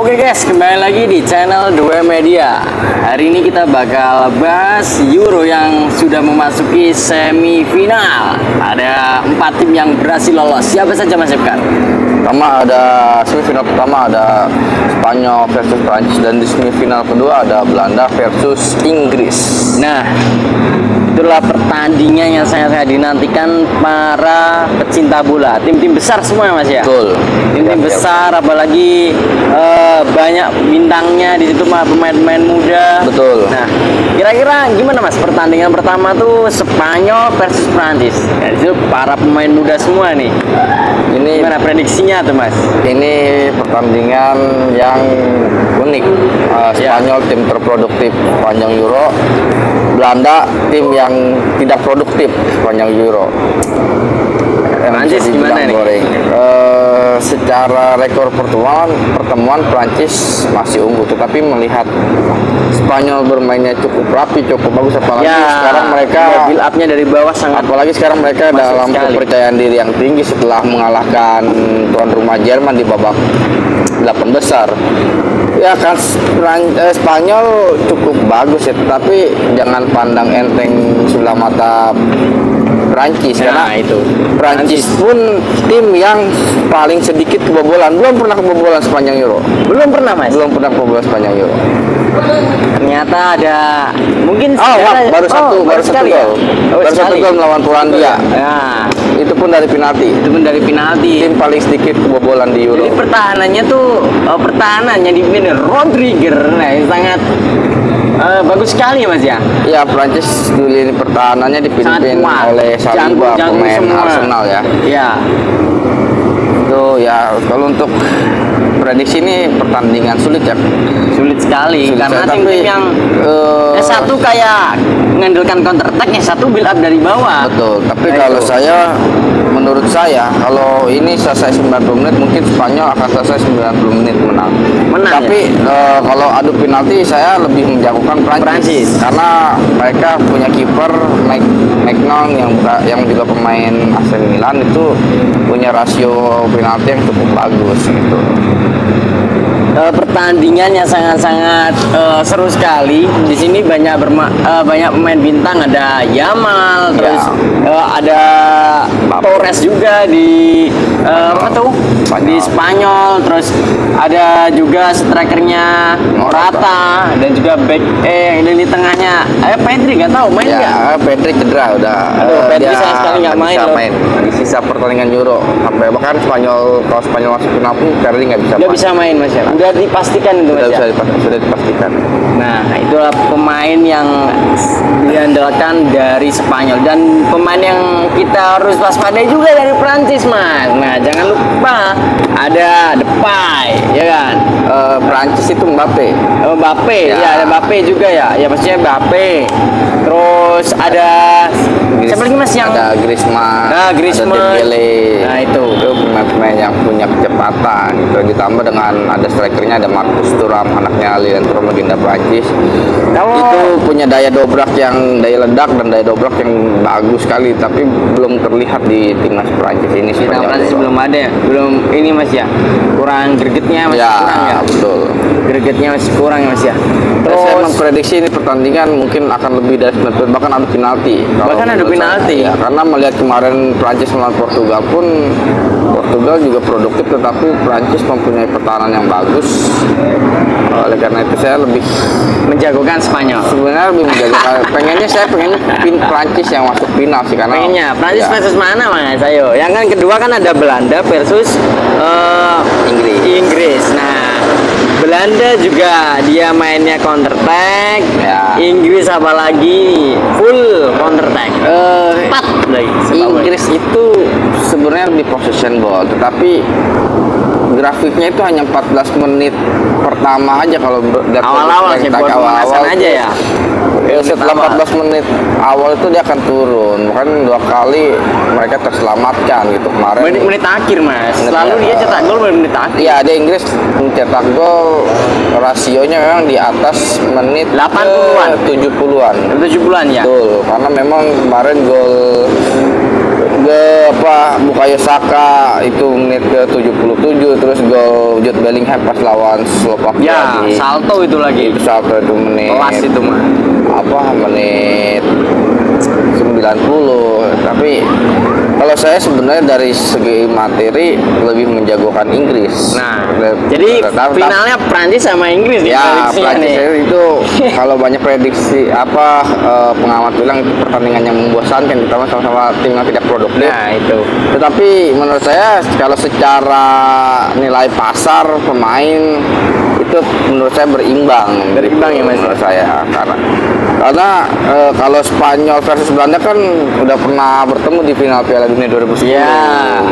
Oke guys, kembali lagi di channel Dua Media. Hari ini kita bakal bahas Euro yang sudah memasuki semifinal. Ada 4 tim yang berhasil lolos. Siapa saja Mas Efkar? Pertama ada semifinal pertama ada Spanyol versus Prancis, dan di semifinal kedua ada Belanda versus Inggris. Nah, itulah pertandingan yang sangat dinantikan para pecinta bola. Tim-tim besar semua ya Mas ya. Betul. Tim-tim besar, apalagi banyak bintangnya di situ, pemain-pemain muda. Betul. Nah, kira-kira gimana Mas pertandingan pertama tuh Spanyol versus Prancis? Ya, itu para pemain muda semua nih. Ini Gimana prediksinya tuh Mas? Ini pertandingan yang unik. Spanyol tim terproduktif sepanjang Euro, Belanda tim yang tidak produktif sepanjang Euro. Prancis gimana nih? Secara rekor pertemuan Prancis masih unggul, tetapi melihat Spanyol bermainnya cukup rapi, cukup bagus, apalagi sekarang mereka build up-nya dari bawah sangat. Apalagi sekarang mereka dalam sekali. kepercayaan diri yang tinggi setelah mengalahkan tuan rumah Jerman di babak 8 besar. Ya kan, Spanyol cukup bagus ya, tetapi jangan pandang enteng sebelah mata Prancis, karena itu Prancis pun tim yang paling sedikit kebobolan. Belum pernah kebobolan sepanjang Euro. Belum pernah Mas? Belum pernah kebobolan sepanjang Euro. Ternyata ada mungkin baru satu gol. Baru satu gol melawan Polandia. Nah, Itu pun dari penalti. Tim paling sedikit kebobolan di Euro. Jadi pertahanannya tuh pertahanannya dipimpin Rodriguez. Nah, sangat bagus sekali Mas ya. Ya, Prancis di lini pertahanannya dipimpin oleh Saliba, pemain Arsenal ya. Iya. Itu ya, kalau untuk prediksi ini pertandingan sulit ya. Sulit sekali karena tapi, tim-tim yang satu kayak mengandalkan counter attack, yang satu build up dari bawah. Betul, tapi kalau menurut saya kalau ini selesai 90 menit mungkin Spanyol akan selesai 90 menit menang. Tapi kalau adu penalti saya lebih menjagokan Prancis karena mereka punya kiper Maignan yang juga pemain AC Milan, itu punya rasio penalti yang cukup bagus gitu. Pertandingan yang sangat-sangat seru sekali. Di sini banyak pemain bintang, ada Yamal, terus ada Torres juga di di Spanyol, terus ada juga strikernya Morata dan juga back yang di tengahnya. Pedri nggak tahu main nggak? Ya, Pedri cedera udah. Pedri sama sekali nggak main. Di sisa pertandingan Euro sampai bahkan kalau Spanyol masuk final pun Pedri nggak bisa main Mas ya. Udah dipastikan itu Mas ya? Sudah dipastikan. Nah, itulah pemain yang diandalkan dari Spanyol, dan pemain yang kita harus waspadai juga dari Prancis Mas. Nah, jangan lupa ada Depay, ya kan? Prancis itu Mbappe. Ya ada Mbappe juga ya. Ya maksudnya Mbappe. Terus ada siapa lagi Mas yang ada Griezmann. Ada Dembele. Nah, itu pemain-pemain yang punya kecepatan gitu. Ditambah dengan ada strikernya ada Marcus Thuram, anaknya Lilian Thuram, legenda Prancis. Itu punya daya ledak dan daya dobrak yang bagus sekali, tapi belum terlihat di timnas Prancis ini. Timnas Prancis belum ada, ini Mas ya. Kurang gregetnya masih kurang ya. Betul. Gregetnya masih kurang Mas ya. Terus saya memprediksi ini pertandingan mungkin akan lebih dari 90, bahkan adu penalti. Ya, karena melihat kemarin Prancis melawan Portugal pun, Portugal juga produktif, tetapi Prancis mempunyai pertahanan yang bagus. Oleh karena itu saya lebih menjagokan Spanyol. Sebenarnya lebih menjagokan. Saya pengennya Prancis yang masuk final sih, karena pengennya Prancis versus mana Mas? Ayo. Yang kan kedua kan ada Belanda versus Inggris. Nah, Belanda juga dia mainnya counter attack. Ya. Inggris apalagi full counter attack. Inggris itu sebenarnya lebih possession ball, tetapi grafiknya itu hanya 14 menit pertama aja kalau awal-awal sih buat pemanasan aja ya. Setelah 14 menit awal itu dia akan turun, kan 2 kali mereka terselamatkan gitu kemarin. Menit akhir Mas, selalu dia cetak gol menit akhir. Iya, ada Inggris mencetak gol rasionya memang di atas menit 80-an, 70-an. 70-an ya. Betul, karena memang kemarin gol Bukayo Saka itu menit ke 77, terus gol Jude Bellingham pas lawan Slovakia. Ya, salto itu lagi. Itu salto itu menit. Kelas itu mah. Menit 90. Tapi kalau saya sebenarnya dari segi materi lebih menjagokan Inggris. Nah, jadi finalnya Prancis sama Inggris ya. Prancis itu kalau banyak prediksi pengamat bilang itu pertandingan yang membosankan, terutama sama tim yang tidak produktif. Nah, itu. Tetapi menurut saya kalau secara nilai pasar pemain itu menurut saya berimbang ya Mas. Menurut saya karena kalau Spanyol versus Belanda kan udah pernah bertemu di final Piala Dunia 2010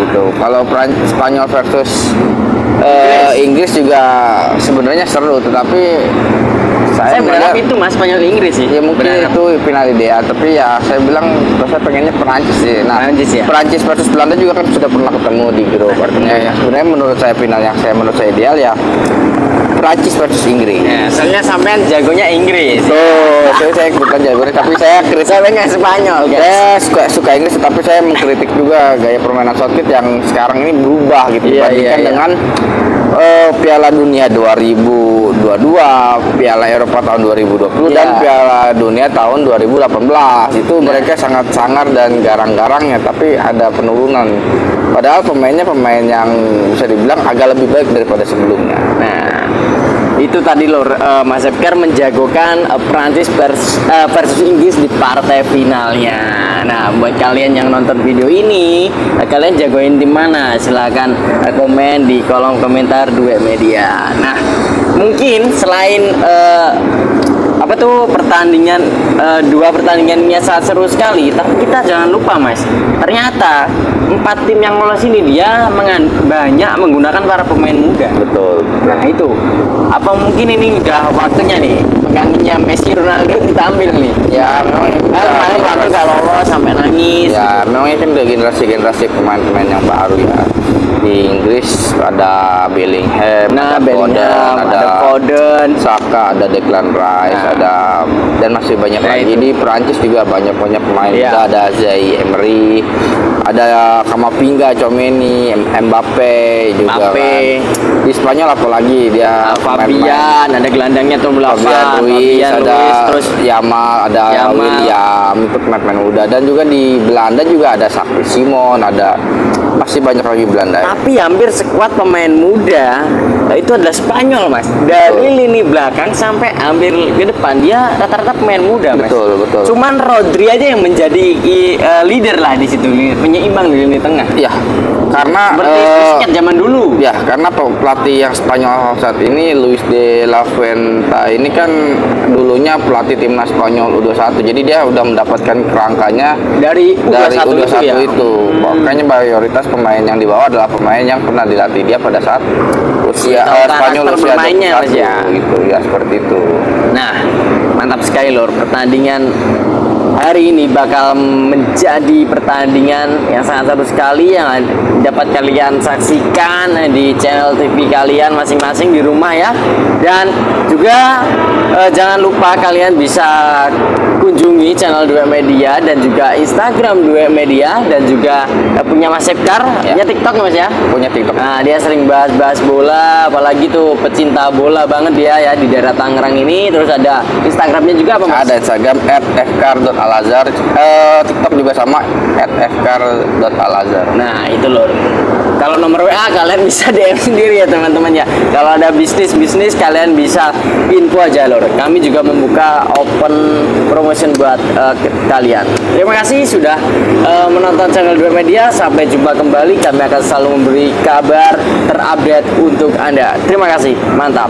gitu. Kalau Spanyol versus Inggris juga sebenarnya seru, tetapi saya berharap itu Mas, Spanyol Inggris sih. Ya mungkin itu final ideal, tapi ya saya bilang saya pengennya Perancis sih. Nah, Perancis versus Belanda juga kan sudah pernah ketemu di grup. Artinya ya sebenarnya menurut saya final yang menurut saya ideal ya Perancis versus Inggris. Ya, soalnya sampean jagonya Inggris. Saya bukan jagonya, tapi saya nggak Spanyol. Saya suka Inggris, tapi saya mengkritik juga gaya permainan Southgate yang sekarang ini berubah gitu dibandingkan dengan Piala Dunia 2022, Piala Eropa tahun 2020 dan Piala Dunia tahun 2018. Itu mereka sangat sangar dan garang-garang ya, tapi ada penurunan. Padahal pemainnya pemain yang bisa dibilang agak lebih baik daripada sebelumnya. Nah, itu tadi lor, Mas Epker menjagokan Prancis versus Inggris di partai finalnya. Nah, buat kalian yang nonton video ini, kalian jagoin tim mana? Silahkan komen di kolom komentar Duet Media. Nah, mungkin selain pertandingan dua pertandingannya sangat seru sekali, tapi kita jangan lupa Mas, ternyata 4 tim yang lolos ini dia banyak menggunakan para pemain muda. Betul. Nah itu, apa mungkin ini udah waktunya nih penggantinya Messi, Ronaldo kita ambil nih? Ya memang kemarin waktu gak lolos sampai nangis. Ya memang ini kan udah generasi pemain-pemain yang baru ya. Di Inggris ada Bellingham, ada Foden, Saka, ada Declan Rice, dan masih banyak lagi. Di Perancis juga banyak pemain muda, ada Zaïre Emery, ada Camavinga, Tchouaméni, Mbappe juga. Di Spanyol apalagi dia Fabian, ada gelandangnya tuh Fabian Ruiz, ada terus Yamal, ada William, itu pemain muda. Dan juga di Belanda juga ada Xavi Simons, ada masih banyak lagi Belanda. Tapi hampir sekuat pemain muda itu adalah Spanyol Mas. Dari lini belakang sampai hampir ke depan dia rata-rata pemain muda Mas. Betul. Cuman Rodri aja yang menjadi leader lah di situ, penyeimbang di lini tengah. Iya. Karena Busquets zaman dulu. Ya, karena pelatih yang Spanyol saat ini Luis de la Fuente ini kan dulunya pelatih timnas Spanyol U21. Jadi dia udah mendapatkan kerangkanya dari U21 itu. Makanya mayoritas pemain yang dibawa adalah pemain yang pernah dilatih dia pada saat Spanyol usia 21 gitu ya, seperti itu. Nah, mantap sekali lor, pertandingan hari ini bakal menjadi pertandingan yang sangat seru sekali yang dapat kalian saksikan di channel TV kalian masing-masing di rumah ya. Dan juga jangan lupa kalian bisa kunjungi channel Duet Media dan juga Instagram Duet Media, dan juga punya Mas Epkar, punya TikTok ya Mas ya? Punya TikTok. Nah, dia sering bahas-bahas bola, apalagi tuh pecinta bola banget dia ya di daerah Tangerang ini. Terus ada Instagramnya juga apa Mas? Ada Instagram @fkar.alazar, TikTok juga sama @fkar.alazar. Nah, itu loh. Kalau nomor WA kalian bisa DM sendiri ya teman-teman ya. Kalau ada bisnis kalian bisa info aja lor. Kami juga membuka open promotion buat kalian. Terima kasih sudah menonton channel Duet Media. Sampai jumpa kembali. Kami akan selalu memberi kabar terupdate untuk Anda. Terima kasih. Mantap.